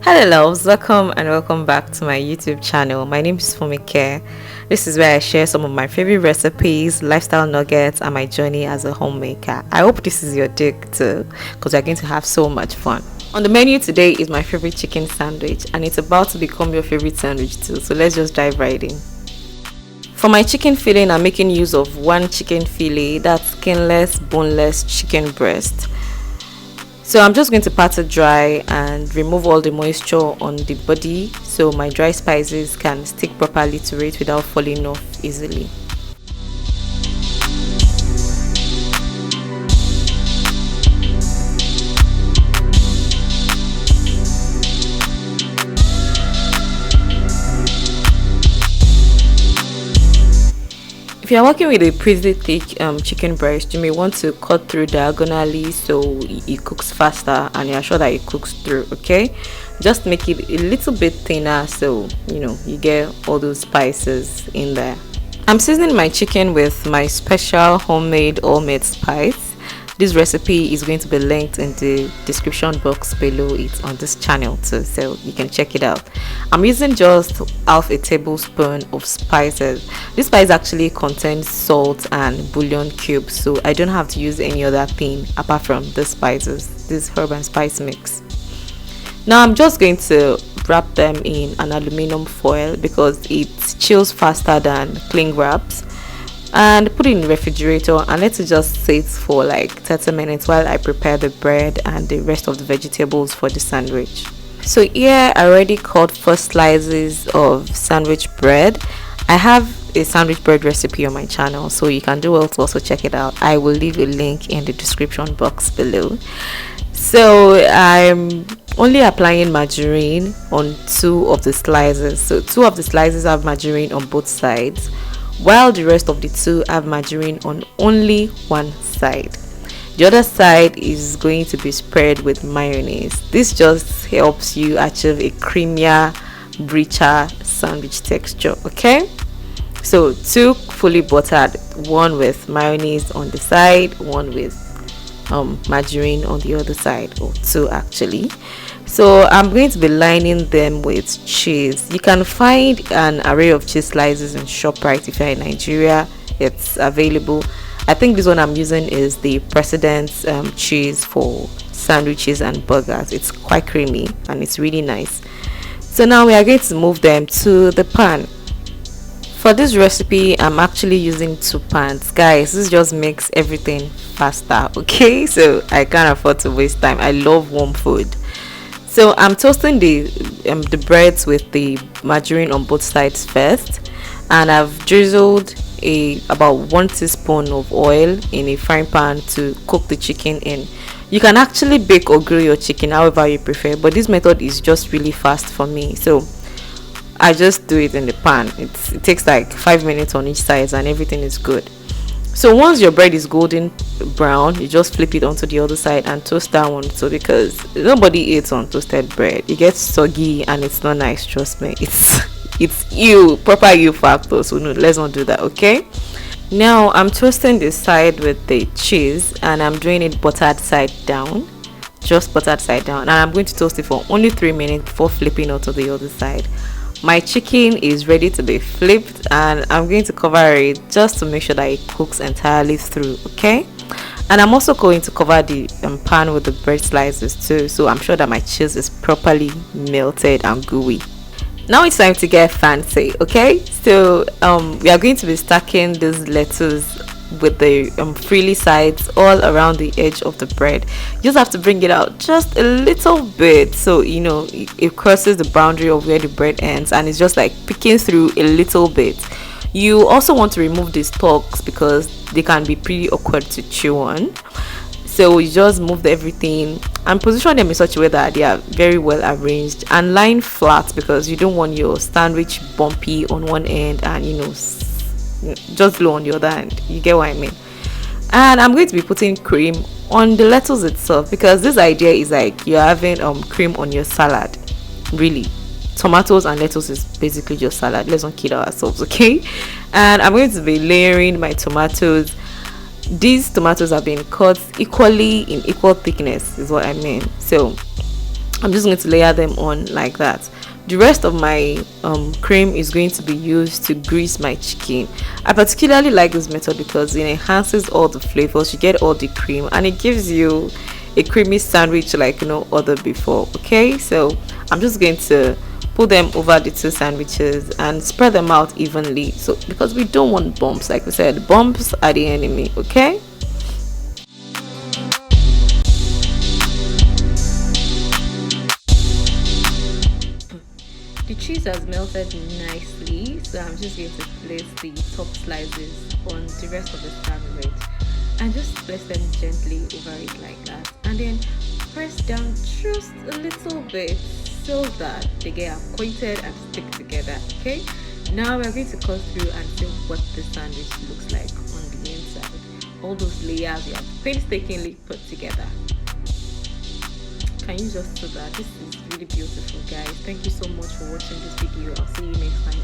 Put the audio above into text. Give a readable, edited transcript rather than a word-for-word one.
Hello loves, welcome and welcome back to my YouTube channel. My name is Fumike. This is where I share some of my favorite recipes, lifestyle nuggets, and my journey as a homemaker. I hope this is your day too, because we're going to have so much fun. On the menu today is my favorite chicken sandwich, and it's about to become your favorite sandwich too, so let's just dive right in. For my chicken filling, I'm making use of one chicken fillet, that's skinless, boneless chicken breast. So I'm just going to pat it dry and remove all the moisture on the body so my dry spices can stick properly to it without falling off easily. If you're working with a pretty thick chicken breast, you may want to cut through diagonally so it cooks faster and you're sure that it cooks through. Okay, just make it a little bit thinner so you get all those spices in there. I'm seasoning my chicken with my special homemade all-made spice. This recipe is going to be linked in the description box below it on this channel too, so you can check it out. I'm using just half a tablespoon of spices. This spice actually contains salt and bouillon cubes, so I don't have to use any other thing apart from the spices, this herb and spice mix. Now I'm just going to wrap them in an aluminum foil because it chills faster than cling wraps, and put it in the refrigerator and let it just sit for like 30 minutes while I prepare the bread and the rest of the vegetables for the sandwich. So here I already cut 4 slices of sandwich bread. I have a sandwich bread recipe on my channel, so you can do well to also check it out. I will leave a link in the description box below. So I'm only applying margarine on 2 of the slices. So 2 of the slices have margarine on both sides, while the rest of the 2 have margarine on only one side. The other side is going to be spread with mayonnaise. This just helps you achieve a creamier, richer sandwich texture. Okay, so 2 fully buttered, one with mayonnaise on the side, one with margarine on the other side, or 2 actually. So I'm going to be lining them with cheese. You can find an array of cheese slices in ShopRite if you're in Nigeria. It's available. I think this one I'm using is the President's cheese for sandwiches and burgers. It's quite creamy and it's really nice. So now we are going to move them to the pan. For this recipe, I'm actually using 2 pans. Guys, this just makes everything faster, okay? So I can't afford to waste time. I love warm food. So I'm toasting the breads with the margarine on both sides first, and I've drizzled about 1 teaspoon of oil in a frying pan to cook the chicken in. You can actually bake or grill your chicken however you prefer, but this method is just really fast for me, so I just do it in the pan. It takes like 5 minutes on each side and everything is good. So once your bread is golden brown, you just flip it onto the other side and toast that one. So because nobody eats on toasted bread, it gets soggy and it's not nice. Trust me, it's you proper you factor. So no, let's not do that. Okay. Now I'm toasting this side with the cheese and I'm doing it buttered side down, just buttered side down, and I'm going to toast it for only 3 minutes before flipping onto the other side. My chicken is ready to be flipped and I'm going to cover it just to make sure that it cooks entirely through. Okay, and I'm also going to cover the pan with the bread slices too, so I'm sure that my cheese is properly melted and gooey. Now it's time to get fancy. Okay, so we are going to be stacking this lettuce with the frilly sides all around the edge of the bread. You just have to bring it out just a little bit so it crosses the boundary of where the bread ends and it's just like picking through a little bit. You also want to remove the stalks because they can be pretty awkward to chew on, so you just move everything and position them in such a way that they are very well arranged and line flat because you don't want your sandwich bumpy on one end and just low on the other end. You get what I mean? And I'm going to be putting cream on the lettuce itself because this idea is like you're having cream on your salad. Really, tomatoes and lettuce is basically just salad. Let's not kid ourselves, okay? And I'm going to be layering my tomatoes. These tomatoes have been cut equally in equal thickness is what I mean. So I'm just going to layer them on like that. The rest of my cream is going to be used to grease my chicken. I particularly like this method because it enhances all the flavors. You get all the cream and it gives you a creamy sandwich like other before. Okay, so I'm just going to put them over the two sandwiches and spread them out evenly, so because we don't want bumps. Like we said, bumps are the enemy. Okay. The cheese has melted nicely, so I'm just going to place the top slices on the rest of the sandwich and just place them gently over it like that, and then press down just a little bit so that they get acquainted and stick together. Okay, now we're going to cut through and see what the sandwich looks like on the inside. All those layers we have painstakingly put together. Can you just do that? This is really beautiful, guys. Thank you so much for watching this video. I'll see you next time.